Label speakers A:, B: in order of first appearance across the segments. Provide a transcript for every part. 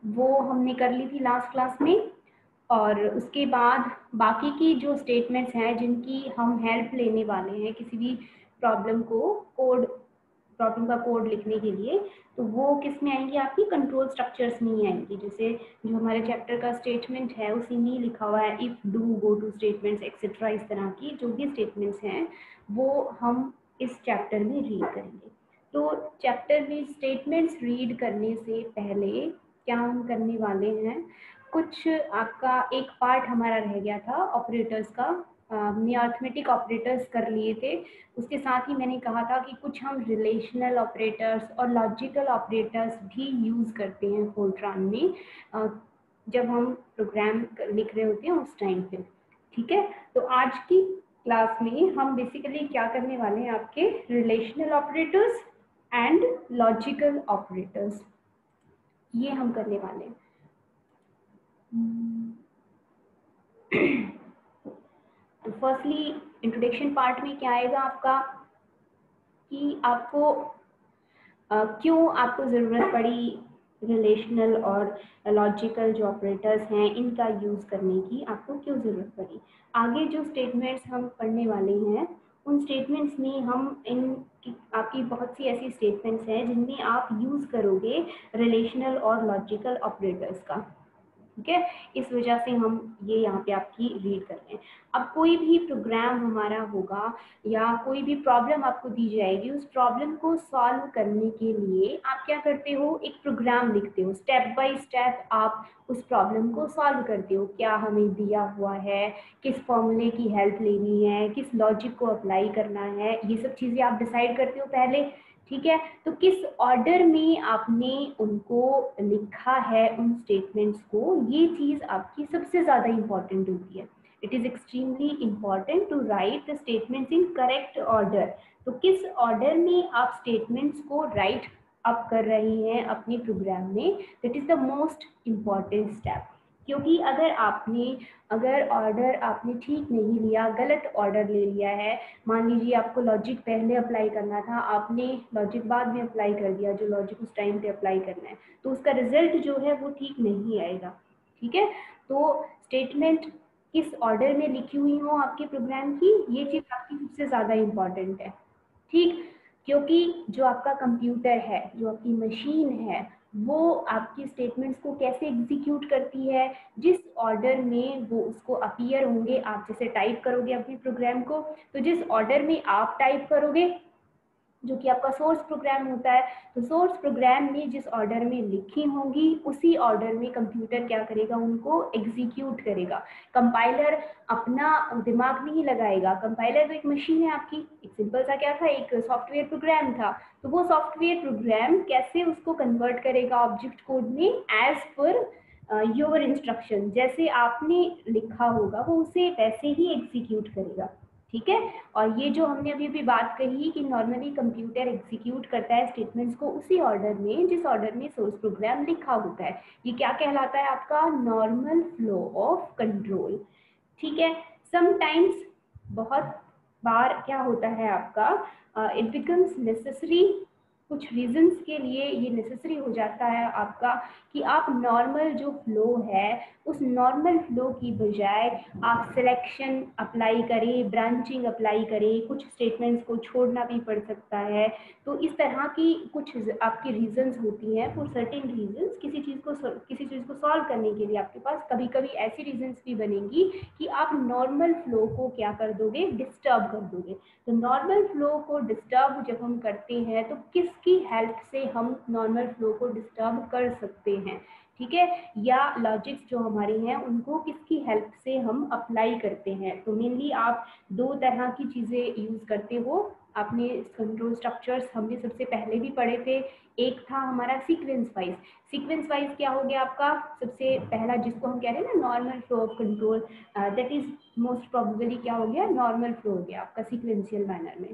A: वो हमने कर ली थी लास्ट क्लास में। और उसके बाद बाकी की जो स्टेटमेंट्स हैं जिनकी हम हेल्प लेने वाले हैं किसी भी प्रॉब्लम का कोड लिखने के लिए, तो वो किस में आएंगी, आपकी कंट्रोल स्ट्रक्चर्स में ही आएंगी। जैसे जो हमारे चैप्टर का स्टेटमेंट है उसी में लिखा हुआ है if, do, go two statements etcetera. इस तरह की जो भी स्टेटमेंट्स हैं वो हम इस चैप्टर में रीड करेंगे। तो चैप्टर में स्टेटमेंट्स रीड करने से पहले क्या हम करने वाले हैं, कुछ आपका एक पार्ट हमारा रह गया था ऑपरेटर्स का। हमने अर्थमेटिक ऑपरेटर्स कर लिए थे। उसके साथ ही मैंने कहा था कि कुछ हम रिलेशनल ऑपरेटर्स और लॉजिकल ऑपरेटर्स भी यूज़ करते हैं फोर्ट्रान में, जब हम प्रोग्राम लिख रहे होते हैं उस टाइम पे। ठीक है, तो आज की क्लास में हम बेसिकली क्या करने वाले हैं, आपके relational operators and logical operators, ये हम करने वाले हैं। तो फर्स्टली इंट्रोडक्शन पार्ट में क्या आएगा आपका, कि आपको क्यों आपको ज़रूरत पड़ी रिलेशनल और लॉजिकल जो ऑपरेटर्स हैं इनका यूज़ करने की, आपको क्यों ज़रूरत पड़ी। आगे जो स्टेटमेंट्स हम पढ़ने वाले हैं उन स्टेटमेंट्स में हम आपकी बहुत सी ऐसी स्टेटमेंट्स हैं जिनमें आप यूज़ करोगे रिलेशनल और लॉजिकल ऑपरेटर्स का। ठीक है, इस वजह से हम ये यहाँ पे आपकी रीड कर रहे हैं। अब कोई भी प्रोग्राम हमारा होगा या कोई भी प्रॉब्लम आपको दी जाएगी, उस प्रॉब्लम को सॉल्व करने के लिए आप क्या करते हो, एक प्रोग्राम लिखते हो। स्टेप बाय स्टेप आप उस प्रॉब्लम को सॉल्व करते हो। क्या हमें दिया हुआ है, किस फॉर्मूले की हेल्प लेनी है, किस लॉजिक को अप्लाई करना है, ये सब चीज़ें आप डिसाइड करते हो पहले। ठीक है, तो किस ऑर्डर में आपने उनको लिखा है उन स्टेटमेंट्स को, ये चीज़ आपकी सबसे ज़्यादा इम्पॉर्टेंट होती है। It is extremely important to write the statements in correct order. तो किस ऑर्डर में आप स्टेटमेंट्स को राइट अप कर रहे हैं अपने प्रोग्राम में, that is the most important step. क्योंकि अगर ऑर्डर आपने ठीक नहीं लिया, गलत ऑर्डर ले लिया है, मान लीजिए आपको लॉजिक पहले अप्लाई करना था, आपने लॉजिक बाद में अप्लाई कर दिया, जो लॉजिक उस टाइम पे अप्लाई करना है, तो उसका रिजल्ट जो है वो ठीक नहीं आएगा। ठीक है, तो स्टेटमेंट किस ऑर्डर में लिखी हुई हो आपके प्रोग्राम की, ये चीज़ आपकी सबसे ज़्यादा इम्पॉर्टेंट है। ठीक, क्योंकि जो आपका कंप्यूटर है, जो आपकी मशीन है, वो आपकी स्टेटमेंट्स को कैसे एग्जीक्यूट करती है, जिस ऑर्डर में वो उसको अपीयर होंगे, आप जैसे टाइप करोगे अपने प्रोग्राम को, तो जिस ऑर्डर में आप टाइप करोगे जो कि आपका सोर्स प्रोग्राम होता है, तो सोर्स प्रोग्राम में जिस ऑर्डर में लिखी होंगी उसी ऑर्डर में कंप्यूटर क्या करेगा, उनको एग्जीक्यूट करेगा। कंपाइलर अपना दिमाग नहीं लगाएगा। कंपाइलर तो एक मशीन है आपकी, एक सिंपल सा क्या था, एक सॉफ्टवेयर प्रोग्राम था, तो वो सॉफ्टवेयर प्रोग्राम कैसे उसको कन्वर्ट करेगा ऑब्जेक्ट कोड में, एज पर योर इंस्ट्रक्शन, जैसे आपने लिखा होगा वो उसे वैसे ही एग्जीक्यूट करेगा। ठीक है, और ये जो हमने अभी भी बात कही कि नॉर्मली कंप्यूटर एग्जीक्यूट करता है स्टेटमेंट्स को उसी ऑर्डर में जिस ऑर्डर में सोर्स प्रोग्राम लिखा होता है, ये क्या कहलाता है, आपका नॉर्मल फ्लो ऑफ कंट्रोल। ठीक है, समटाइम्स बहुत बार क्या होता है आपका, इट बिकम्स नेसेसरी, कुछ रीजंस के लिए ये नेसेसरी हो जाता है आपका कि आप नॉर्मल जो फ्लो है उस नॉर्मल फ्लो की बजाय आप सिलेक्शन अप्लाई करें, ब्रांचिंग अप्लाई करें, कुछ स्टेटमेंट्स को छोड़ना भी पड़ सकता है। तो इस तरह की कुछ आपकी रीजंस होती हैं, फॉर सर्टेन रीजंस किसी चीज़ को सॉल्व करने के लिए आपके पास कभी कभी ऐसी रीजंस भी बनेंगी कि आप नॉर्मल फ्लो को क्या कर दोगे, डिस्टर्ब कर दोगे। तो नॉर्मल फ्लो को डिस्टर्ब जब हम करते हैं तो किसकी हेल्प से हम नॉर्मल फ्लो को डिस्टर्ब कर सकते हैं, ठीक है, या लॉजिक्स जो हमारी हैं उनको किसकी हेल्प से हम अप्लाई करते हैं। तो मेनली आप दो तरह की चीज़ें यूज़ करते हो। आपने कंट्रोल स्ट्रक्चर्स हमने सबसे पहले भी पढ़े थे, एक था हमारा सीक्वेंस वाइज। सीक्वेंस वाइज क्या हो गया आपका, सबसे पहला जिसको हम कह रहे हैं ना normal flow of control, that is most probably क्या हो गया, नॉर्मल फ्लो हो गया आपका सीक्वेंशियल मैनर में।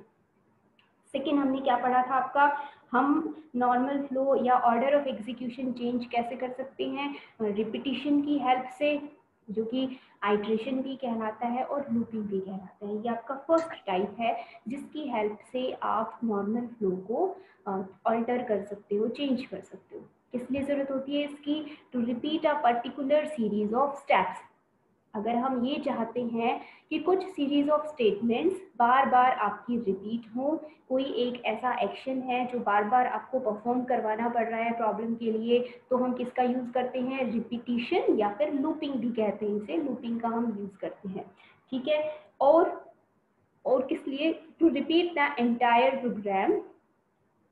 A: सेकेंड हमने क्या पढ़ा था आपका, हम नॉर्मल फ्लो या ऑर्डर ऑफ एग्जीक्यूशन चेंज कैसे कर सकते हैं, रिपीटिशन की हेल्प से, जो कि आइट्रेशन भी कहलाता है और लूपिंग भी कहलाता है। ये आपका फर्स्ट टाइप है जिसकी हेल्प से आप नॉर्मल फ्लो को ऑल्टर कर सकते हो, चेंज कर सकते हो। किस लिए ज़रूरत होती है इसकी? To repeat a particular series of steps. अगर हम ये चाहते हैं कि कुछ सीरीज ऑफ स्टेटमेंट्स बार बार आपकी रिपीट हो, कोई एक ऐसा एक्शन है जो बार बार आपको परफॉर्म करवाना पड़ रहा है प्रॉब्लम के लिए, तो हम किसका यूज़ करते हैं? रिपीटिशन, या फिर लूपिंग भी कहते हैं इसे, लूपिंग का हम यूज़ करते हैं। ठीक है, और किस लिए? To repeat the entire program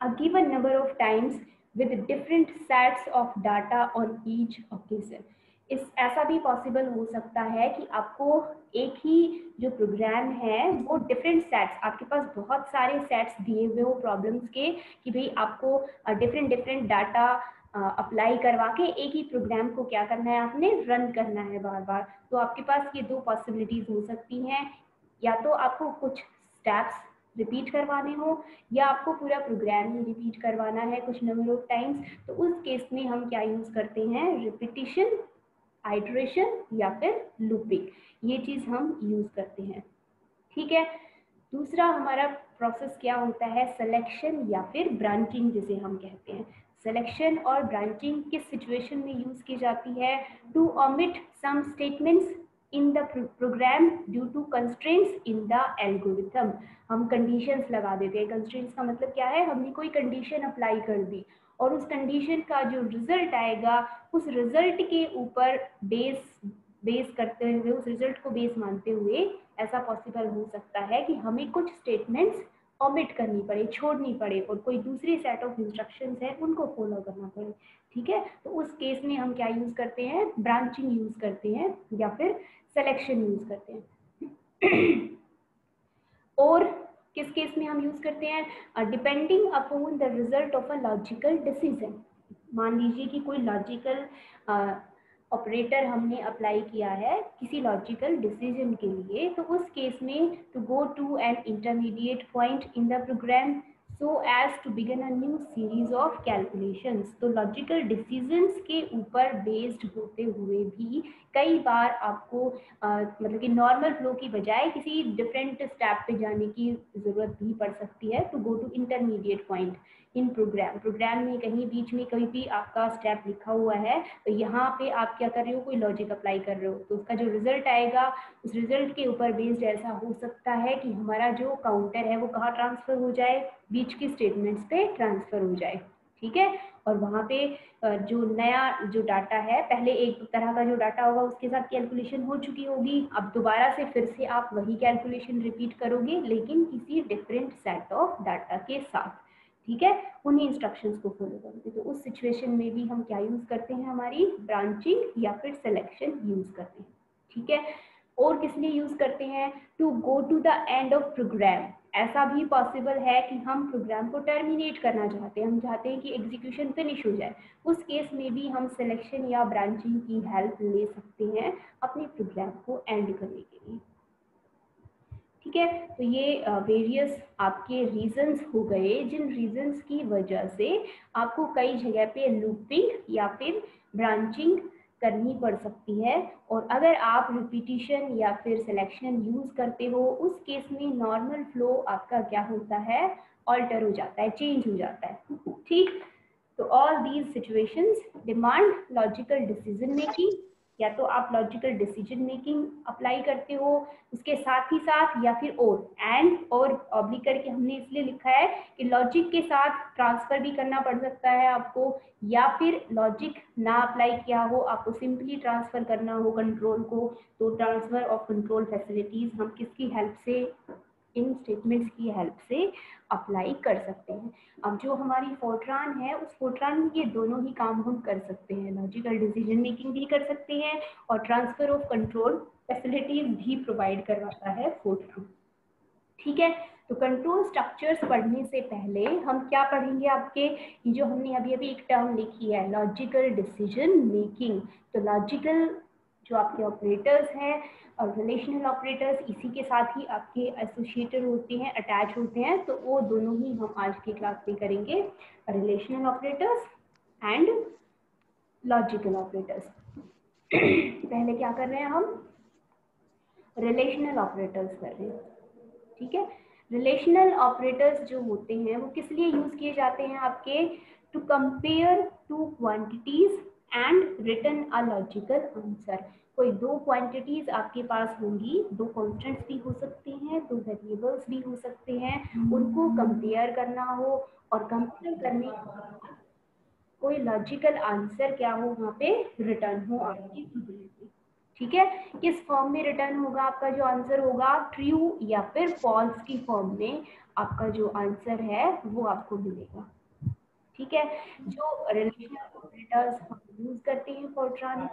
A: a given number of times with different sets of data on each occasion। इस ऐसा भी पॉसिबल हो सकता है कि आपको एक ही जो प्रोग्राम है वो डिफरेंट सेट्स, आपके पास बहुत सारे सेट्स दिए हुए हो प्रॉब्लम्स के, कि भाई आपको डिफरेंट डाटा अप्लाई करवा के एक ही प्रोग्राम को क्या करना है, आपने रन करना है बार बार। तो आपके पास ये दो पॉसिबिलिटीज हो सकती हैं, या तो आपको कुछ स्टेप्स रिपीट करवाने हो, या आपको पूरा प्रोग्राम ही रिपीट करवाना है कुछ नंबर ऑफ टाइम्स। तो उस केस में हम क्या यूज़ करते हैं? रिपीटिशन, आइटरेशन, या फिर लूपिंग, ये चीज़ हम यूज़ करते हैं। ठीक है, दूसरा हमारा प्रोसेस क्या होता है? सिलेक्शन या फिर ब्रांचिंग जिसे हम कहते हैं। सिलेक्शन और ब्रांचिंग किस सिचुएशन में यूज़ की जाती है? To omit some statements in the program due to constraints in the algorithm. हम कंडीशंस लगा देते हैं। कंस्ट्रेंट्स का मतलब क्या है? हमने कोई कंडीशन अप्लाई कर दी और उस कंडीशन का जो रिजल्ट आएगा उस रिजल्ट के ऊपर बेस करते हुए, उस रिजल्ट को बेस मानते हुए ऐसा पॉसिबल हो सकता है कि हमें कुछ स्टेटमेंट्स ओमिट करनी पड़े, छोड़नी पड़े, और कोई दूसरी सेट ऑफ इंस्ट्रक्शंस है उनको फॉलो करना पड़े। ठीक है, तो उस केस में हम क्या यूज़ करते हैं? ब्रांचिंग यूज़ करते हैं या फिर सिलेक्शन यूज़ करते हैं। और किस केस में हम यूज़ करते हैं? Depending upon the result of a logical decision. मान लीजिए कि कोई लॉजिकल ऑपरेटर हमने अप्लाई किया है किसी लॉजिकल डिसीजन के लिए, तो उस केस में to go to an intermediate point in the program so as to begin a new series of calculations. तो लॉजिकल डिसीजंस के ऊपर बेस्ड होते हुए भी कई बार आपको मतलब कि नॉर्मल फ्लो की बजाय किसी डिफरेंट स्टेप पे जाने की ज़रूरत भी पड़ सकती है। To go to intermediate point in program में कहीं बीच में कहीं भी आपका स्टेप लिखा हुआ है, तो यहाँ पे आप क्या कर रहे हो? कोई लॉजिक अप्लाई कर रहे हो, तो उसका जो रिजल्ट आएगा उस रिजल्ट के ऊपर बेस्ड ऐसा हो सकता है कि हमारा जो काउंटर है वो कहाँ ट्रांसफ़र हो जाए? बीच की स्टेटमेंट्स पे ट्रांसफ़र हो जाए। ठीक है, और वहाँ पे जो नया जो डाटा है, पहले एक तरह का जो डाटा होगा उसके साथ कैलकुलेशन हो चुकी होगी, अब दोबारा से फिर से आप वही कैलकुलेशन रिपीट करोगे लेकिन किसी डिफरेंट सेट ऑफ डाटा के साथ। ठीक है, उन्हीं इंस्ट्रक्शंस को फॉलो करोगे। तो उस सिचुएशन में भी हम क्या यूज़ करते हैं? हमारी ब्रांचिंग या फिर सिलेक्शन यूज़ करते हैं। ठीक है, और किस लिए यूज़ करते हैं? To go to the end of program. ऐसा भी पॉसिबल है कि हम प्रोग्राम को टर्मिनेट करना चाहते हैं, हम चाहते हैं कि एग्जीक्यूशन फिनिश हो जाए, उस केस में भी हम सिलेक्शन या ब्रांचिंग की हेल्प ले सकते हैं अपने प्रोग्राम को एंड करने के लिए। ठीक है, तो ये वेरियस आपके रीजंस हो गए जिन रीजंस की वजह से आपको कई जगह पे लूपिंग या फिर ब्रांचिंग करनी पड़ सकती है। और अगर आप रिपीटिशन या फिर सिलेक्शन यूज़ करते हो, उस केस में नॉर्मल फ्लो आपका क्या होता है? ऑल्टर हो जाता है, चेंज हो जाता है। ठीक, तो all these situations demand logical decision making. या तो आप लॉजिकल डिसीजन मेकिंग अप्लाई करते हो, उसके साथ ही साथ, या फिर एंड और ऑब्लिक करके हमने इसलिए लिखा है कि लॉजिक के साथ ट्रांसफर भी करना पड़ सकता है आपको, या फिर लॉजिक ना अप्लाई किया हो, आपको सिंपली ट्रांसफर करना हो कंट्रोल को, तो ट्रांसफर ऑफ कंट्रोल फैसिलिटीज हम किसकी हेल्प से? इन स्टेटमेंट्स की हेल्प से अप्लाई कर सकते हैं। अब जो हमारी फोर्ट्रान है, उस फोर्ट्रान में ये दोनों ही काम हम कर सकते हैं, लॉजिकल डिसीजन मेकिंग भी कर सकते हैं और ट्रांसफर ऑफ कंट्रोल फैसिलिटीज भी प्रोवाइड करवाता है फोर्ट्रान। ठीक है, तो कंट्रोल स्ट्रक्चर्स पढ़ने से पहले हम क्या पढ़ेंगे? आपके ये जो हमने अभी अभी एक टर्म लिखी है, लॉजिकल डिसीजन मेकिंग। तो लॉजिकल जो आपके ऑपरेटर्स हैं और रिलेशनल ऑपरेटर्स इसी के साथ ही आपके एसोसिएटेड होते हैं, अटैच होते हैं, तो वो दोनों ही हम आज की क्लास में करेंगे, relational operators and logical operators. पहले क्या कर रहे हैं? हम रिलेशनल ऑपरेटर्स कर रहे हैं। ठीक है, रिलेशनल ऑपरेटर्स जो होते हैं वो किस लिए यूज़ किए जाते हैं? आपके to compare two quantities and return a logical answer. कोई दो क्वांटिटीज आपके पास होंगी, दो कॉन्स्टेंट्स भी हो सकते हैं, दो वेरिएबल्स भी हो सकते हैं, उनको कंपेयर करना हो और कंपेयर करने के बाद कोई लॉजिकल आंसर क्या हो वहाँ पे रिटर्न हो आपकी प्रोग्राम में। ठीक है, किस फॉर्म में रिटर्न होगा आपका जो आंसर होगा, ट्रू या फिर फॉल्स की फॉर्म में आपका जो आंसर है वो आपको मिलेगा। ठीक है, जो रिलेशनल ऑपरेटर्स हम यूज करते हैं फोर्ट्रान,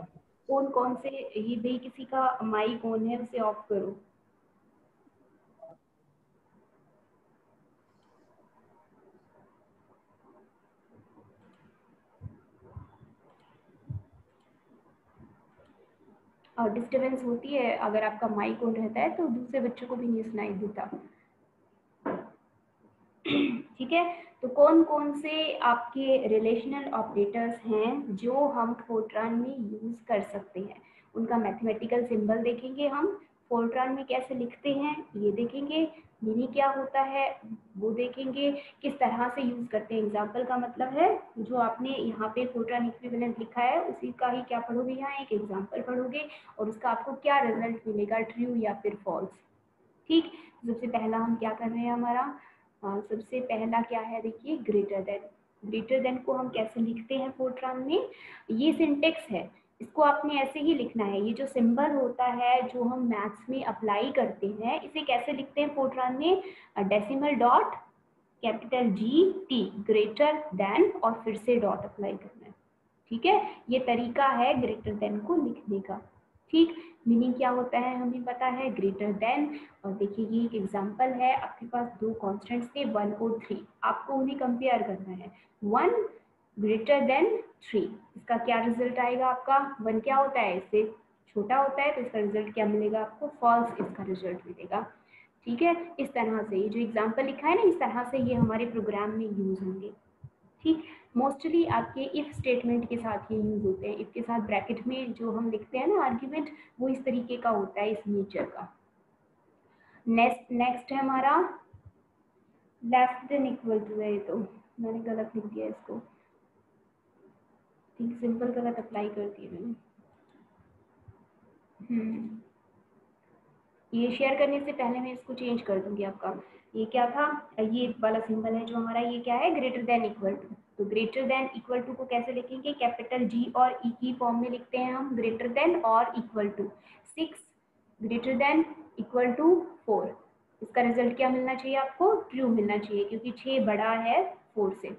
A: कौन कौन से, ये भाई किसी का माइक ऑन है उसे ऑफ करो। और डिस्टरबेंस होती है अगर आपका माइक ऑन रहता है तो दूसरे बच्चों को भी नहीं सुनाई देता। ठीक है, तो कौन कौन से आपके रिलेशनल ऑपरेटर्स हैं जो हम फोर्ट्रान में यूज कर सकते हैं, उनका मैथमेटिकल सिंबल देखेंगे, हम फोर्ट्रान में कैसे लिखते हैं ये देखेंगे, मीनिंग क्या होता है वो देखेंगे, किस तरह से यूज करते हैं। एग्जाम्पल का मतलब है जो आपने यहाँ पे फोर्ट्रान इक्विवेलेंट लिखा है उसी का ही क्या पढ़ोगे, यहाँ एक एग्जाम्पल पढ़ोगे और उसका आपको क्या रिजल्ट मिलेगा, ट्रू या फिर फॉल्स। ठीक, सबसे पहला हम क्या कर रहे हैं, हमारा सबसे पहला क्या है, देखिए ग्रेटर देन। ग्रेटर देन को हम कैसे लिखते हैं फोर्ट्रान में, ये सिंटेक्स है, इसको आपने ऐसे ही लिखना है। ये जो सिंबल होता है जो हम मैथ्स में अप्लाई करते हैं, इसे कैसे लिखते हैं फोर्ट्रान में, decimal dot capital GT, greater than और फिर से डॉट अप्लाई करना है। ठीक है, ये तरीका है ग्रेटर देन को लिखने का। ठीक, मीनिंग क्या होता है हमें पता है, ग्रेटर देन। और देखिए ये एक एग्जांपल है, आपके पास दो कॉन्स्टेंट्स थे 1 और 3, आपको उन्हें कंपेयर करना है। 1 ग्रेटर देन 3, इसका क्या रिजल्ट आएगा आपका, 1 क्या होता है इससे छोटा होता है तो इसका रिजल्ट क्या मिलेगा आपको, फॉल्स इसका रिजल्ट मिलेगा। ठीक है, इस तरह से ये जो एग्जाम्पल लिखा है ना, इस तरह से ये हमारे प्रोग्राम में यूज होंगे। ठीक, मोस्टली आपके इफ स्टेटमेंट के साथ ये यूज होते हैं, इफ के साथ ब्रैकेट में जो हम लिखते हैं ना आर्ग्यूमेंट, वो इस तरीके का होता है, इस नेचर का। नेक्स्ट है हमारा लेस देन इक्वल टू है, ये तो मैंने गलत लिख दिया इसको, ठीक, सिंपल गलत अप्लाई कर दिया मैंने। ये शेयर करने से पहले मैं इसको चेंज कर दूंगी आपका। ये क्या था, ये वाला सिंबल है जो हमारा, ये क्या है, ग्रेटर देन इक्वल टू। तो ग्रेटर देन इक्वल टू को कैसे लिखेंगे, कैपिटल G और E की फॉर्म में लिखते हैं हम, ग्रेटर देन और equal to. 6 greater than equal to 4, इसका रिजल्ट क्या मिलना चाहिए आपको, ट्रू मिलना चाहिए क्योंकि 6 बड़ा है 4 से।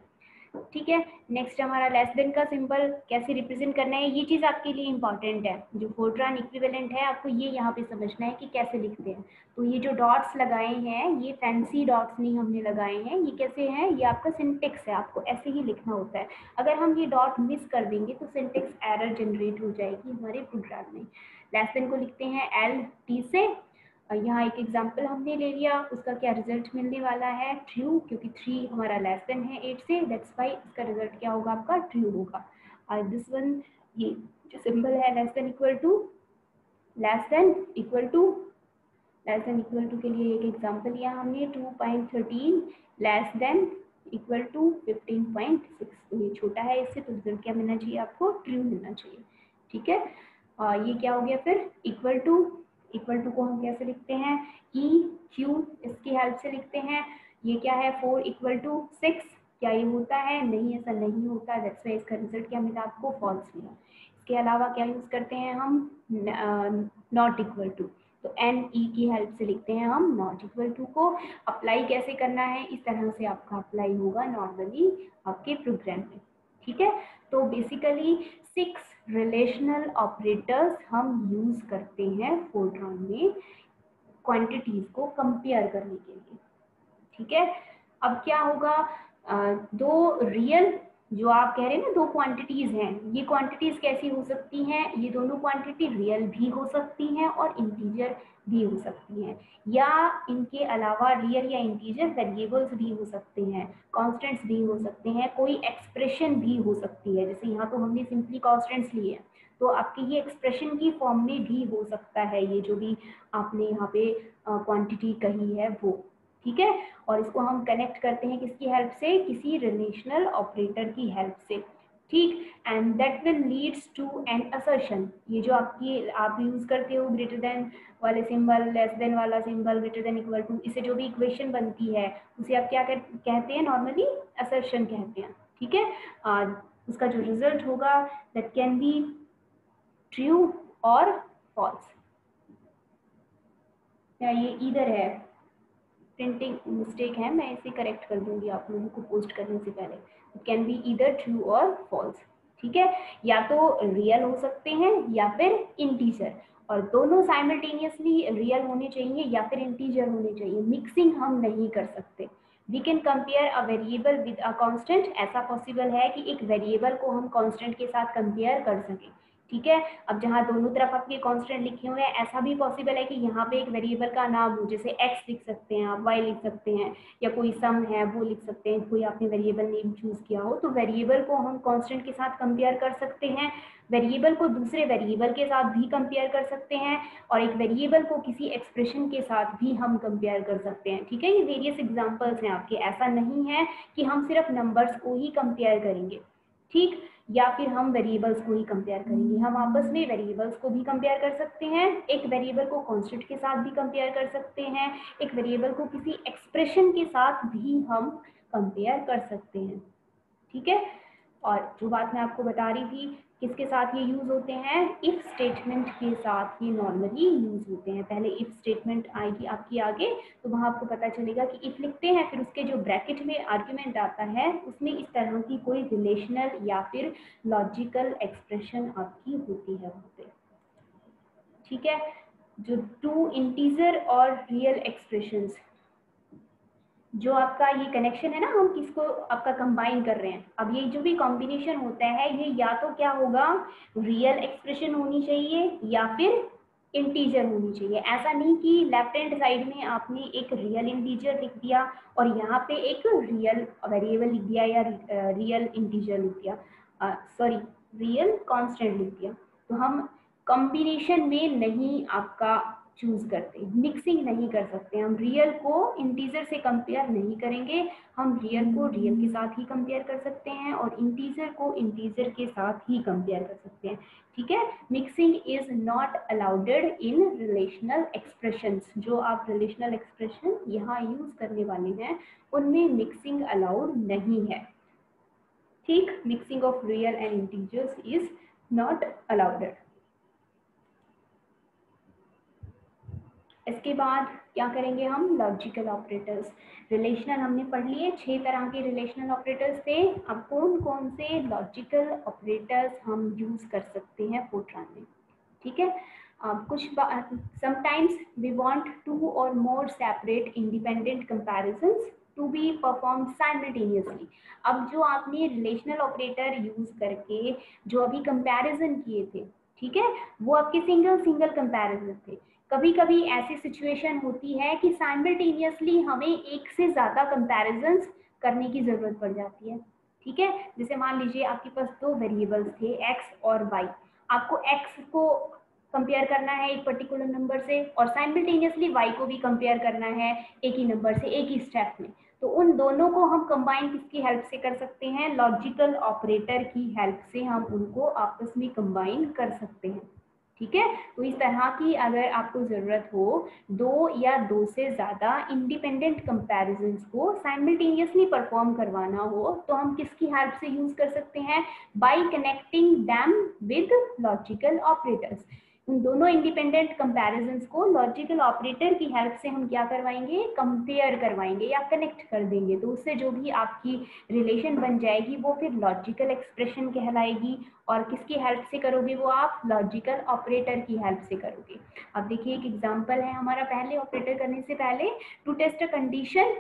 A: ठीक है, नेक्स्ट हमारा लेस देन का सिंबल कैसे रिप्रेजेंट करना है, ये चीज आपके लिए इंपॉर्टेंट है। जो फोर्ट्रान इक्विवेलेंट है आपको ये यहाँ पे समझना है कि कैसे लिखते हैं। तो ये जो डॉट्स लगाए हैं, ये फैंसी डॉट्स नहीं हमने लगाए हैं, ये कैसे हैं, ये आपका सिंटेक्स है, आपको ऐसे ही लिखना होता है। अगर हम ये डॉट मिस कर देंगे तो सिंटेक्स एरर जनरेट हो जाएगी हमारे प्रोग्राम में। लेस देन को लिखते हैं LT से, यहाँ एक एग्जाम्पल हमने ले लिया, उसका क्या रिजल्ट मिलने वाला है, ट्रू, क्योंकि 3 हमारा लेस देन है 8 से, दैट्स वाई इसका रिजल्ट क्या होगा आपका, ट्रू होगा। और दिस वन, ये जो सिंबल है less than equal to, less than equal to, less than equal to के लिए एक एग्जाम्पल लिया हमने 2.13 लेस देन इक्वल टू 15.6, तो ये छोटा है इससे, तो रिजल्ट क्या मिलना चाहिए आपको, ट्रू मिलना चाहिए। ठीक है, ये क्या हो गया फिर, इक्वल टू। इक्वल टू को हम कैसे लिखते हैं, EQ, इसकी हेल्प से लिखते हैं। ये क्या है, 4 इक्वल टू 6, क्या ये होता है, नहीं, ऐसा नहीं होता, दैट्स वाई इसका रिजल्ट क्या मिला आपको, फॉल्स मिला। इसके अलावा क्या यूज करते हैं हम, नॉट इक्वल टू, तो NE की हेल्प से लिखते हैं हम नॉट इक्वल टू को। अप्लाई कैसे करना है, इस तरह से आपका अप्लाई होगा नॉर्मली आपके प्रोग्राम में। ठीक है, तो बेसिकली 6 रिलेशनल ऑपरेटर्स हम यूज करते हैं फोर्ट्रान में क्वांटिटीज को कंपेयर करने के लिए। ठीक है, अब क्या होगा, दो रियल, जो आप कह रहे हैं ना दो क्वांटिटीज हैं, ये क्वांटिटीज कैसी हो सकती हैं, ये दोनों क्वांटिटी रियल भी हो सकती हैं और इंटीजर भी हो सकती हैं, या इनके अलावा रियल या इंटीजर वेरिएबल्स भी हो सकते हैं, कांस्टेंट्स भी हो सकते हैं, कोई एक्सप्रेशन भी हो सकती है, जैसे यहाँ तो हमने सिंपली कांस्टेंट्स लिए हैं, तो आपकी ये एक्सप्रेशन की फॉर्म में भी हो सकता है, ये जो भी आपने यहाँ पे क्वांटिटी कही है वो। ठीक है। और इसको हम कनेक्ट करते हैं किसकी हेल्प से, किसी रिलेशनल ऑपरेटर की हेल्प से, ठीक। And that will leads to an assertion. ये जो आप यूज करते हो ग्रेटर देन वाले सिंबल, लेस देन वाला symbol, greater than equal to, इससे जो भी इक्वेशन बनती है उसे आप क्या कहते हैं, नॉर्मली असर्शन कहते हैं, ठीक है। उसका जो रिजल्ट होगा दैट कैन बी ट्रू और फॉल्स। या ये इधर है, प्रिंटिंग मिस्टेक है, मैं इसे करेक्ट कर दूंगी आप लोगों को पोस्ट करने से पहले। It can be either true और फॉल्स, ठीक है। या तो रियल हो सकते हैं या फिर इंटीजर, और दोनों साइमल्टेनियसली रियल होने चाहिए या फिर इंटीजर होने चाहिए, मिक्सिंग हम नहीं कर सकते। We can compare a variable with a constant, ऐसा पॉसिबल है कि एक वेरिएबल को हम कांस्टेंट के साथ कंपेयर कर सकें, ठीक है। अब जहाँ दोनों तरफ आपके कांस्टेंट लिखे हुए हैं, ऐसा भी पॉसिबल है कि यहाँ पे एक वेरिएबल का नाम हो, जैसे x लिख सकते हैं आप, y लिख सकते हैं, या कोई सम है वो लिख सकते हैं, कोई आपने वेरिएबल नेम चूज किया हो, तो वेरिएबल को हम कांस्टेंट के साथ कंपेयर कर सकते हैं, वेरिएबल को दूसरे वेरिएबल के साथ भी कंपेयर कर सकते हैं, और एक वेरिएबल को किसी एक्सप्रेशन के साथ भी हम कंपेयर कर सकते हैं, ठीक है। ये वेरियस एग्जाम्पल्स हैं आपके, ऐसा नहीं है कि हम सिर्फ नंबर्स को ही कंपेयर करेंगे, ठीक, या फिर हम वेरिएबल्स को ही कंपेयर करेंगे। हम आपस में वेरिएबल्स को भी कंपेयर कर सकते हैं, एक वेरिएबल को कांस्टेंट के साथ भी कंपेयर कर सकते हैं, एक वेरिएबल को किसी एक्सप्रेशन के साथ भी हम कंपेयर कर सकते हैं, ठीक है। और जो बात मैं आपको बता रही थी, किसके साथ ये यूज होते हैं, इफ स्टेटमेंट के साथ ये नॉर्मली यूज होते हैं। पहले इफ स्टेटमेंट आएगी आपकी आगे, तो वहां आपको पता चलेगा कि इफ लिखते हैं, फिर उसके जो ब्रैकेट में आर्ग्यूमेंट आता है उसमें इस तरह की कोई रिलेशनल या फिर लॉजिकल एक्सप्रेशन आपकी होती है वहाँ पे, ठीक है। जो टू इंटीजर और रियल एक्सप्रेशंस, जो आपका ये कनेक्शन है ना, हम किसको आपका कंबाइन कर रहे हैं, अब ये जो भी कॉम्बिनेशन होता है ये या तो क्या होगा, रियल एक्सप्रेशन होनी चाहिए या फिर इंटीजर होनी चाहिए। ऐसा नहीं कि लेफ्ट हैंड साइड में आपने एक रियल इंटीजर लिख दिया और यहाँ पे एक रियल वेरिएबल लिख दिया या रियल इंटीजर लिख दिया, सॉरी रियल कांस्टेंट लिख दिया, तो हम कॉम्बिनेशन में नहीं आपका चूज करते, मिक्सिंग नहीं कर सकते। हम रियल को इंटीजर से कंपेयर नहीं करेंगे, हम रियल को रियल के साथ ही कंपेयर कर सकते हैं और इंटीजर को इंटीजर के साथ ही कंपेयर कर सकते हैं, ठीक है। Mixing is not allowed in relational expressions. जो आप रिलेशनल एक्सप्रेशन यहाँ यूज करने वाले हैं उनमें मिक्सिंग अलाउड नहीं है, ठीक। Mixing of real and integers is not allowed. इसके बाद क्या करेंगे हम, लॉजिकल ऑपरेटर्स। रिलेशनल हमने पढ़ लिए, 6 तरह के रिलेशनल ऑपरेटर्स थे। अब कौन कौन से लॉजिकल ऑपरेटर्स हम यूज कर सकते हैं फोरट्रान में, ठीक है। कुछ sometimes we want 2 or more separate independent comparisons to be perform simultaneously. अब जो आपने रिलेशनल ऑपरेटर यूज करके जो अभी कंपैरिजन किए थे, ठीक है, वो आपके सिंगल सिंगल कंपैरिजन थे। कभी कभी ऐसी सिचुएशन होती है कि साइमल्टेनियसली हमें एक से ज्यादा कंपैरिजंस करने की जरूरत पड़ जाती है, ठीक है। जैसे मान लीजिए आपके पास 2 वेरिएबल्स थे x और y, आपको x को कंपेयर करना है एक पर्टिकुलर नंबर से और साइमल्टेनियसली y को भी कंपेयर करना है एक ही नंबर से, एक ही स्टेप में। तो उन दोनों को हम कंबाइन किसकी हेल्प से कर सकते हैं, लॉजिकल ऑपरेटर की हेल्प से हम उनको आपस में कंबाइन कर सकते हैं, ठीक है। तो इस तरह की अगर आपको जरूरत हो 2 या 2 से ज्यादा इंडिपेंडेंट कंपैरिजंस को साइमल्टेनियसली परफॉर्म करवाना हो, तो हम किसकी हेल्प से यूज कर सकते हैं, bye connecting them with logical operators. उन दोनों इंडिपेंडेंट कंपैरिजंस को लॉजिकल ऑपरेटर की हेल्प से हम क्या करवाएंगे, कंपेयर करवाएंगे या कनेक्ट कर देंगे। तो उससे जो भी आपकी रिलेशन बन जाएगी वो फिर लॉजिकल एक्सप्रेशन कहलाएगी। और किसकी हेल्प से करोगे वो आप, लॉजिकल ऑपरेटर की हेल्प से करोगे। अब देखिए एक एग्जांपल है हमारा, पहले ऑपरेटर करने से पहले, to test a condition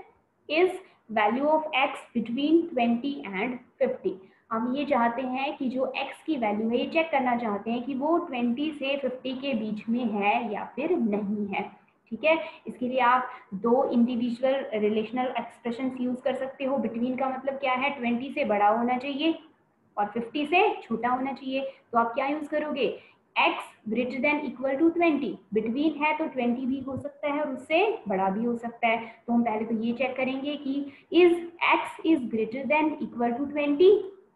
A: is value of x between 20 and 50। हम ये चाहते हैं कि जो x की वैल्यू है ये चेक करना चाहते हैं कि वो 20 से 50 के बीच में है या फिर नहीं है, ठीक है। इसके लिए आप 2 इंडिविजुअल रिलेशनल एक्सप्रेशंस यूज कर सकते हो। बिटवीन का मतलब क्या है, 20 से बड़ा होना चाहिए और 50 से छोटा होना चाहिए। तो आप क्या यूज करोगे, x greater than equal to 20, between है तो 20 भी हो सकता है और उससे बड़ा भी हो सकता है। तो हम पहले तो ये चेक करेंगे कि is x is greater than equal to 20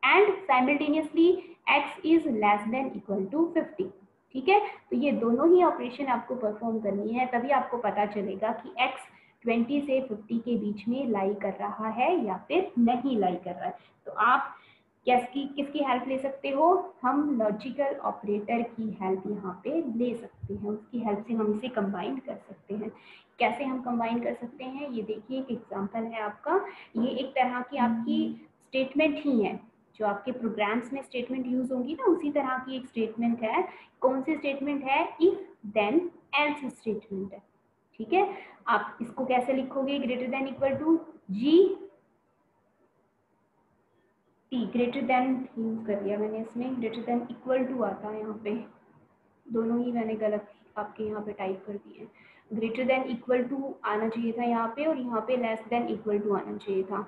A: and simultaneously x is less than equal to 50। ठीक है, तो ये दोनों ही ऑपरेशन आपको परफॉर्म करनी है, तभी आपको पता चलेगा कि x 20 से 50 के बीच में लाई कर रहा है या फिर नहीं लाई कर रहा है। तो आप किसकी हेल्प ले सकते हो? हम लॉजिकल ऑपरेटर की हेल्प यहाँ पे ले सकते हैं, उसकी हेल्प से हम इसे कंबाइन कर सकते हैं। कैसे हम कंबाइन कर सकते हैं, ये देखिए एक एग्जांपल है आपका। ये एक तरह की आपकी स्टेटमेंट ही है, जो आपके प्रोग्राम्स में स्टेटमेंट यूज होंगी ना, उसी तरह की एक स्टेटमेंट है। कौन सी स्टेटमेंट है? इफ देन एल्स स्टेटमेंट है। ठीक है, आप इसको कैसे लिखोगे? Greater than equal to G T, greater than use कर दिया मैंने, इसमें ग्रेटर देन इक्वल टू आता है यहाँ पे, दोनों ही मैंने गलत आपके यहाँ पे टाइप कर दिए। ग्रेटर देन इक्वल टू आना चाहिए था यहाँ पे, और यहाँ पे लेस देन इक्वल टू आना चाहिए था।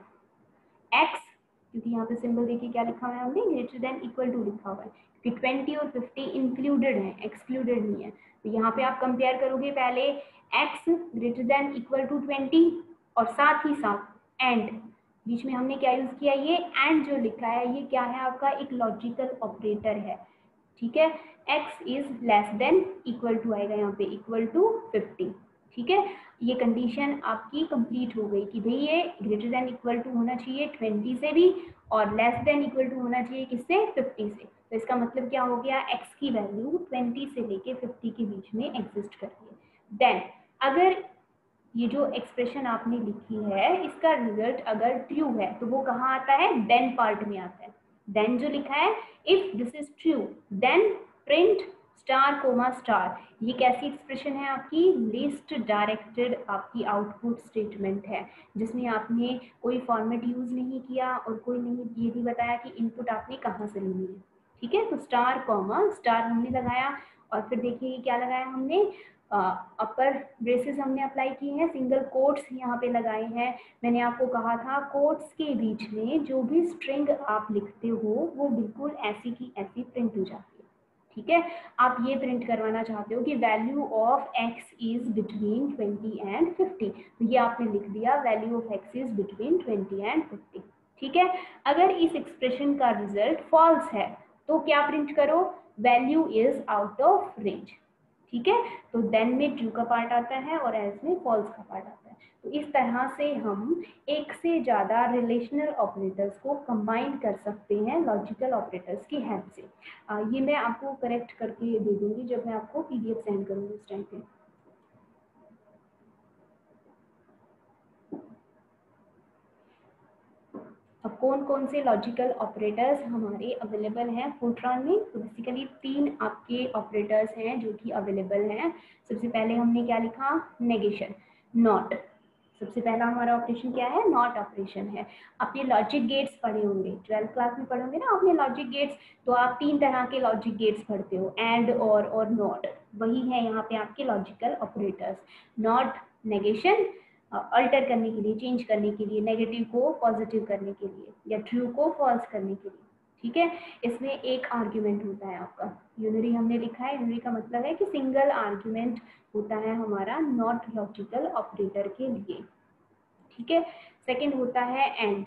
A: x, क्योंकि यहाँ पे सिंबल देखिए क्या लिखा हुआ है हमने, ग्रेटर देन इक्वल टू लिखा हुआ है, क्योंकि 20 और 50 इंक्लूडेड है, एक्सक्लूडेड नहीं है। तो यहाँ पे आप कंपेयर करोगे पहले x greater than equal to 20 और साथ ही साथ एंड, बीच में हमने क्या यूज किया? ये एंड जो लिखा है ये क्या है? आपका एक लॉजिकल ऑपरेटर है। ठीक है, x is less than equal to आएगा यहाँ पे इक्वल टू 50। ठीक है, ये कंडीशन आपकी कंप्लीट हो गई कि भाई ये ग्रेटर देन इक्वल टू होना चाहिए 20 से भी, और लेस देन इक्वल टू होना चाहिए किससे? 50 से। तो इसका मतलब क्या हो गया? x की वैल्यू 20 से लेके 50 के बीच में एग्जिस्ट कर रही है। देन अगर ये जो एक्सप्रेशन आपने लिखी है इसका रिजल्ट अगर ट्रू है तो वो कहाँ आता है? देन पार्ट में आता है। देन जो लिखा है, if this is true then print star comma star, ये कैसी एक्सप्रेशन है आपकी? लिस्ट डायरेक्टेड आपकी आउटपुट स्टेटमेंट है, जिसमें आपने कोई फॉर्मेट यूज नहीं किया और कोई नहीं ये भी बताया कि इनपुट आपने कहाँ से लेनी है। ठीक है, तो स्टार कॉमा स्टार हमने लगाया, और फिर देखिए क्या लगाया हमने? अपर ब्रेसेस हमने अप्लाई किए हैं, सिंगल कोट्स यहाँ पे लगाए हैं। मैंने आपको कहा था कोट्स के बीच में जो भी स्ट्रिंग आप लिखते हो वो बिल्कुल ऐसी की ऐसी प्रिंट हो जाती है। ठीक है, आप ये प्रिंट करवाना चाहते हो कि value of x is between 20 and 50, तो ये आपने लिख दिया value of x is between 20 and 50। ठीक है, अगर इस एक्सप्रेशन का रिजल्ट फॉल्स है तो क्या प्रिंट करो? Value is out of range. ठीक है, तो देन में ट्रू का पार्ट आता है और एल्स में फॉल्स का पार्ट आता है। तो इस तरह से हम एक से ज़्यादा रिलेशनल ऑपरेटर्स को कंबाइन कर सकते हैं लॉजिकल ऑपरेटर्स की हेल्प से। ये मैं आपको करेक्ट करके दे दूंगी जब मैं आपको पीडीएफ सेंड करूँगी उस टाइम पे। अब कौन कौन से लॉजिकल ऑपरेटर्स हमारे अवेलेबल हैं फोर्ट्रॉन में? तो बेसिकली 3 आपके ऑपरेटर्स हैं जो कि अवेलेबल हैं। सबसे पहले हमने क्या लिखा? Negation, not. सबसे पहला हमारा ऑपरेशन क्या है? नॉट ऑपरेशन है। आपने लॉजिक गेट्स पढ़े होंगे, 12th क्लास में पढ़ोगे ना आपने लॉजिक गेट्स, तो आप 3 तरह के लॉजिक गेट्स पढ़ते हो, एंड और नॉट। वही है यहाँ पे आपके logical operators. Not negation alter करने के लिए, चेंज करने के लिए, नेगेटिव को पॉजिटिव करने के लिए या ट्रू को फॉल्स करने के लिए। ठीक है, इसमें एक आर्ग्यूमेंट होता है आपका यूनरी, हमने लिखा है यूनरी का मतलब है कि सिंगल आर्ग्यूमेंट होता है हमारा नॉट लॉजिकल ऑपरेटर के लिए। ठीक है, सेकंड होता है एंड।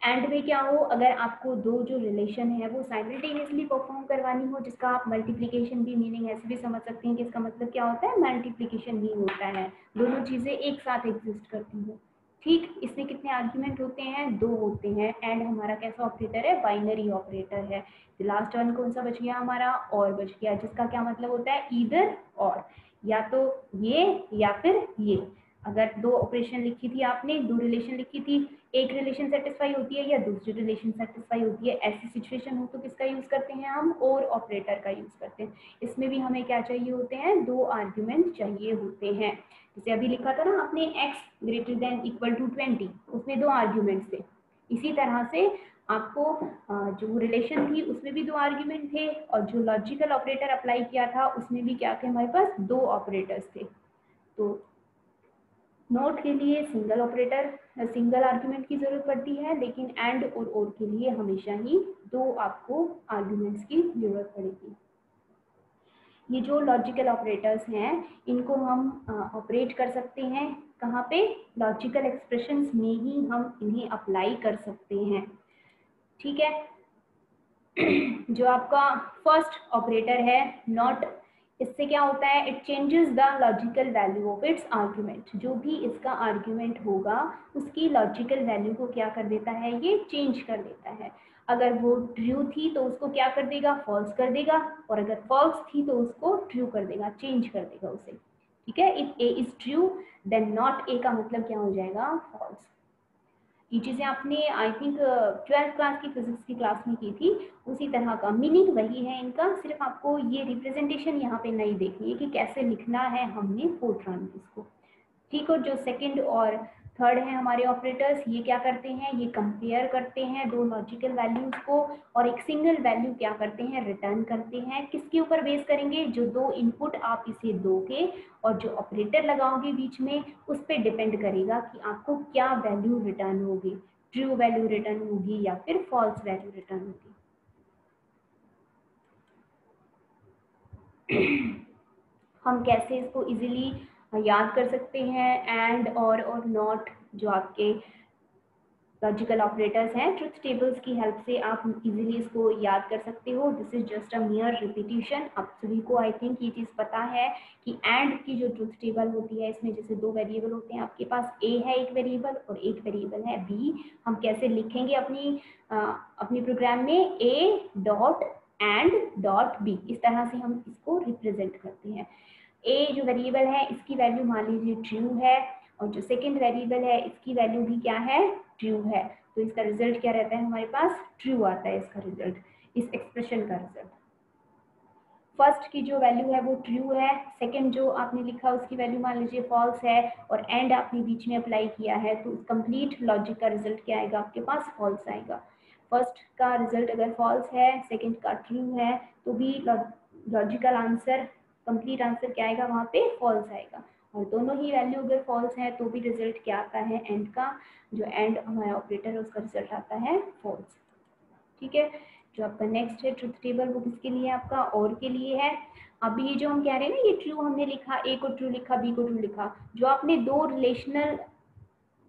A: एंड में क्या हो? अगर आपको दो जो रिलेशन है वो साइमल्टेनियसली परफॉर्म करवानी हो, जिसका आप मल्टीप्लिकेशन भी मीनिंग ऐसे भी समझ सकते हैं कि इसका मतलब क्या होता है? मल्टीप्लिकेशन ही होता है, दोनों चीजें एक साथ एग्जिस्ट करती हैं। ठीक, इसमें कितने आर्ग्यूमेंट होते हैं? 2 होते हैं। एंड हमारा कैसा ऑपरेटर है? बाइनरी ऑपरेटर है। लास्ट वन कौन सा बच गया हमारा? और बच गया, जिसका क्या मतलब होता है? ईदर और, या तो ये या फिर ये। अगर 2 ऑपरेशन लिखी थी आपने, 2 रिलेशन लिखी थी, एक रिलेशन सेटिस्फाई होती है या दूसरी रिलेशन सेटिस्फाई होती है, ऐसी सिचुएशन हो तो किसका यूज करते हैं हम? और ऑपरेटर का यूज करते हैं। इसमें भी हमें क्या चाहिए होते हैं? 2 आर्ग्यूमेंट चाहिए होते हैं। जैसे अभी लिखा था ना आपने x greater than equal to 20, उसमें 2 आर्ग्यूमेंट्स थे। इसी तरह से आपको जो रिलेशन थी उसमें भी 2 आर्ग्यूमेंट थे, और जो लॉजिकल ऑपरेटर अप्लाई किया था उसमें भी क्या थे हमारे पास? 2 ऑपरेटर्स थे। तो नोट के लिए सिंगल ऑपरेटर, सिंगल आर्ग्यूमेंट की जरूरत पड़ती है, लेकिन एंड और के लिए हमेशा ही 2 आपको आर्ग्यूमेंट्स की जरूरत पड़ेगी। ये जो लॉजिकल ऑपरेटर्स हैं इनको हम ऑपरेट कर सकते हैं कहाँ पे, लॉजिकल एक्सप्रेशंस में ही हम इन्हें अप्लाई कर सकते हैं। ठीक है, जो आपका फर्स्ट ऑपरेटर है नॉट, इससे क्या होता है, it changes the logical value of its argument. जो भी इसका आर्ग्यूमेंट होगा उसकी लॉजिकल वैल्यू को क्या कर देता है, ये चेंज कर देता है। अगर वो ट्रू थी तो उसको क्या कर देगा, फॉल्स कर देगा, और अगर फॉल्स थी तो उसको ट्रू कर देगा, चेंज कर देगा उसे। ठीक है, if A is true then not A का मतलब क्या हो जाएगा, फॉल्स। ये चीज़ें आपने आई थिंक 12th क्लास की फिजिक्स की क्लास में की थी, उसी तरह का मीनिंग वही है इनका, सिर्फ आपको ये रिप्रेजेंटेशन यहाँ पे नहीं देखनी है कि कैसे लिखना है हमने फोर्ट्रान इसको। ठीक, और जो सेकंड और थर्ड है हमारे ऑपरेटर्स, ये क्या करते हैं, ये कंपेयर करते हैं दो लॉजिकल वैल्यूज को, और एक सिंगल वैल्यू क्या करते हैं, रिटर्न करते हैं। किसके ऊपर बेस करेंगे, जो दो इनपुट आप इसे दोगे और जो ऑपरेटर लगाओगे बीच में, उस पर डिपेंड करेगा कि आपको क्या वैल्यू रिटर्न होगी, ट्रू वैल्यू रिटर्न होगी या फिर फॉल्स वैल्यू रिटर्न होगी। हम कैसे इसको इजीली याद कर सकते हैं, एंड और नॉट जो आपके लॉजिकल ऑपरेटर्स हैं, ट्रुथ टेबल्स की हेल्प से आप इजीली इसको याद कर सकते हो। This is just a मियर repetition. आप सभी को आई थिंक ये चीज़ पता है कि एंड की जो ट्रुथ टेबल होती है, इसमें जैसे दो वेरिएबल होते हैं, आपके पास ए है एक वेरिएबल और एक वेरिएबल है बी। हम कैसे लिखेंगे अपनी प्रोग्राम में, A dot and dot B, इस तरह से हम इसको रिप्रेजेंट करते हैं। ए जो वेरिएबल है इसकी वैल्यू मान लीजिए ट्रू है, और जो सेकंड वेरिएबल है इसकी वैल्यू भी क्या है, ट्रू है, तो इसका रिजल्ट क्या रहता है, हमारे पास ट्रू आता है इसका रिजल्ट, इस एक्सप्रेशन का रिजल्ट। फर्स्ट की जो वैल्यू है वो ट्रू है, सेकंड जो आपने लिखा उसकी वैल्यू मान लीजिए फॉल्स है, और एंड आपने बीच में अप्लाई किया है, तो कंप्लीट लॉजिक का रिजल्ट क्या आएगा, आपके पास फॉल्स आएगा। फर्स्ट का रिजल्ट अगर फॉल्स है, सेकंड का ट्रू है, तो भी लॉजिकल आंसर, कंप्लीट आंसर क्या आएगा, वहाँ पे फॉल्स आएगा। और दोनों ही वैल्यू अगर फॉल्स है तो भी रिजल्ट क्या आता है, एंड का, जो एंड हमारा ऑपरेटर है उसका रिजल्ट आता है फॉल्स। ठीक है, जो आपका नेक्स्ट है ट्रुथ टेबल, वो किसके लिए है, आपका और के लिए है। अब ये जो हम कह रहे हैं ना, ये ट्रू हमने लिखा, ए को ट्रू लिखा, बी को ट्रू लिखा, जो आपने दो रिलेशनल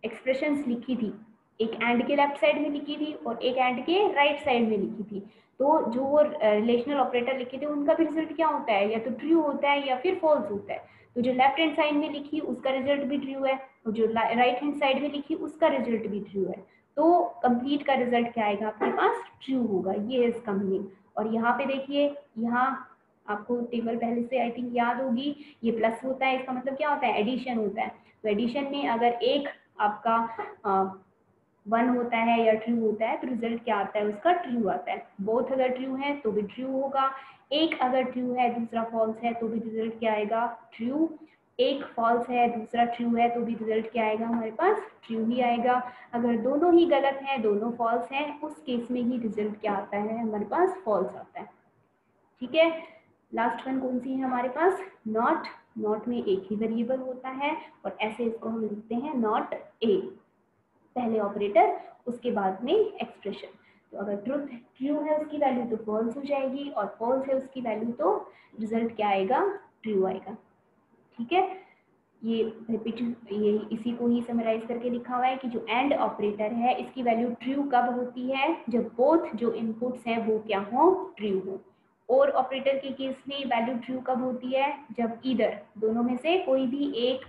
A: एक्सप्रेशंस लिखी थी, एक एंड के लेफ्ट साइड में लिखी थी और एक एंड के राइट साइड में लिखी थी, तो जो वो रिलेशनल ऑपरेटर लिखे थे उनका भी रिजल्ट क्या होता है, या तो ट्रू होता है या फिर फॉल्स होता है। तो जो लेफ्ट हैंड साइड में लिखी उसका रिजल्ट भी ट्रू है, और जो राइट हैंड साइड में लिखी उसका रिजल्ट भी ट्रू है, तो कंप्लीट का रिजल्ट क्या आएगा, आपके पास ट्रू होगा। ये है इसका मीनिंग। और यहाँ पे देखिए, यहाँ आपको टेबल पहले से आई थिंक याद होगी, ये प्लस होता है, इसका मतलब क्या होता है, एडिशन होता है। तो एडिशन में अगर एक आपका 1 होता है या ट्रू होता है, तो रिजल्ट क्या आता है, उसका ट्रू आता है। बोथ अगर ट्रू है तो भी ट्रू होगा, एक अगर ट्रू है दूसरा फॉल्स है तो भी रिजल्ट क्या आएगा, ट्रू। एक फॉल्स है दूसरा ट्रू है तो भी रिजल्ट क्या आएगा, हमारे पास ट्रू ही आएगा। अगर दोनों ही गलत हैं, दोनों फॉल्स हैं, उस केस में ही रिजल्ट क्या आता है, हमारे पास फॉल्स आता है। ठीक है, लास्ट वन कौन सी है हमारे पास, नॉट। नॉट में एक ही वेरिएबल होता है, और ऐसे इसको हम लिखते हैं नॉट ए, पहले ऑपरेटर उसके बाद में एक्सप्रेशन। तो अगर ट्रुथ ट्रू है उसकी वैल्यू तो फॉल्स हो जाएगी, और फॉल्स है उसकी वैल्यू तो रिजल्ट क्या आएगा, ट्रू आएगा। ठीक है, ये रिपीट, ये इसी को ही समराइज करके लिखा हुआ है कि जो एंड ऑपरेटर है इसकी वैल्यू ट्रू कब होती है, जब बोथ जो इनपुट्स हैं वो क्या हो, ट्रू हो। और ऑपरेटर के केस में वैल्यू ट्रू कब होती है, जब इधर दोनों में से कोई भी एक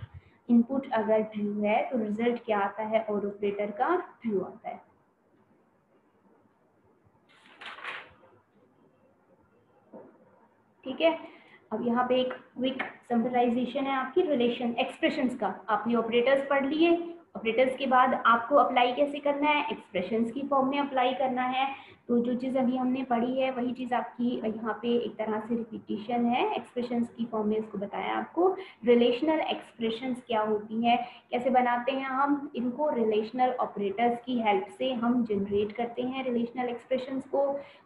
A: इनपुट अगर ट्रू है तो रिजल्ट क्या आता है, और ऑपरेटर का ट्रू आता है। ठीक है, अब यहाँ पे एक क्विक समराइजेशन है आपकी रिलेशन एक्सप्रेशंस का। आपने ऑपरेटर्स पढ़ लिए, ऑपरेटर्स के बाद आपको अप्लाई कैसे करना है, एक्सप्रेशंस की फॉर्म में अप्लाई करना है। तो जो चीज़ अभी हमने पढ़ी है वही चीज़ आपकी यहाँ पे एक तरह से रिपीटिशन है, एक्सप्रेशंस की फॉर्म में इसको बताया आपको। रिलेशनल एक्सप्रेशंस क्या होती है, कैसे बनाते हैं हम इनको, रिलेशनल ऑपरेटर्स की हेल्प से हम जनरेट करते हैं रिलेशनल एक्सप्रेशंस को।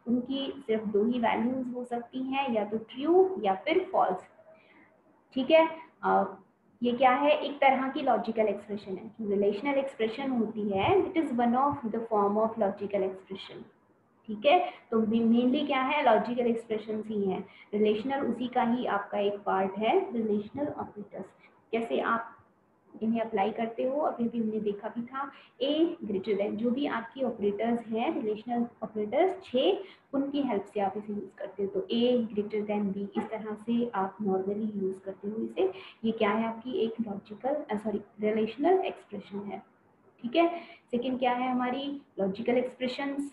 A: उनकी सिर्फ दो ही वैल्यूज हो सकती हैं, या तो ट्रू या फिर फॉल्स। ठीक है, ये क्या है, एक तरह की लॉजिकल एक्सप्रेशन है। रिलेशनल एक्सप्रेशन होती है, it is one of the form of logical expression. ठीक है, तो मेनली क्या है, लॉजिकल एक्सप्रेशंस ही है। रिलेशनल उसी का ही आपका एक पार्ट है, रिलेशनल ऑपरेटर्स। कैसे आप इन्हें अप्लाई करते हो, अभी भी हमने देखा भी था। ए ग्रेटर देन, जो भी आपकी ऑपरेटर्स हैं रिलेशनल ऑपरेटर्स 6, उनकी हेल्प से आप इसे यूज करते हो। तो ए ग्रेटर देन बी, इस तरह से आप नॉर्मली यूज करते हो इसे। ये क्या है, आपकी एक लॉजिकल रिलेशनल एक्सप्रेशन है। ठीक है, सेकेंड क्या है हमारी, logical expressions.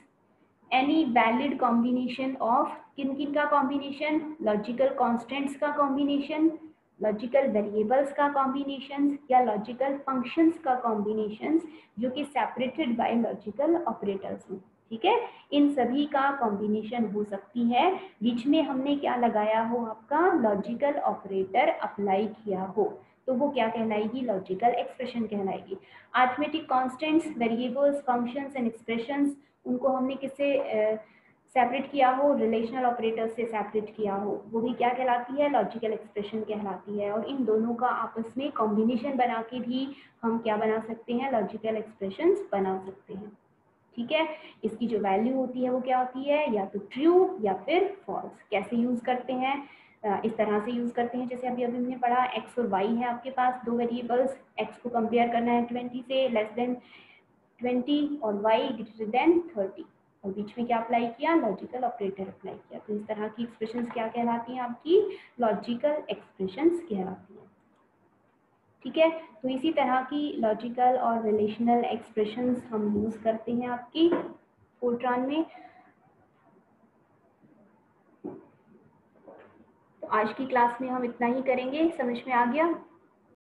A: Any valid combination of, किन किन का कॉम्बिनेशन, लॉजिकल कॉन्स्टेंट्स का कॉम्बिनेशन, लॉजिकल वेरिएबल्स का कॉम्बिनेशन, या लॉजिकल फंक्शंस का कॉम्बिनेशन, जो कि सेपरेटेड बाय लॉजिकल ऑपरेटर्स हैं। ठीक है, इन सभी का कॉम्बिनेशन हो सकती है, बीच में हमने क्या लगाया हो, आपका लॉजिकल ऑपरेटर अप्लाई किया हो, तो वो क्या कहलाएगी, लॉजिकल एक्सप्रेशन कहलाएगी। Arithmetic constants, variables, functions and expressions, उनको हमने किससे सेपरेट किया हो, रिलेशनल ऑपरेटर से सेपरेट किया हो, वो भी क्या कहलाती है, लॉजिकल एक्सप्रेशन कहलाती है। और इन दोनों का आपस में कॉम्बिनेशन बना के भी हम क्या बना सकते हैं, लॉजिकल एक्सप्रेशंस बना सकते हैं। ठीक है, इसकी जो वैल्यू होती है वो क्या होती है, या तो ट्रू या फिर फॉल्स। कैसे यूज करते हैं, इस तरह से यूज करते हैं, जैसे अभी अभी हमने पढ़ा, एक्स और वाई है आपके पास दो वेरिएबल्स, एक्स को कंपेयर करना है 20 से, लेस देन 20, और y ग्रेटर देन 30, और बीच में क्या अप्लाई किया, लॉजिकल ऑपरेटर अप्लाई किया। तो इस तरह की एक्सप्रेशंस क्या कहलाती हैं, आपकी लॉजिकल एक्सप्रेशंस कहलाती हैं। ठीक है, तो इसी तरह की लॉजिकल और रिलेशनल एक्सप्रेशंस हम यूज करते हैं आपकी फोर्ट्रान में। तो आज की क्लास में हम इतना ही करेंगे, समझ में आ गया।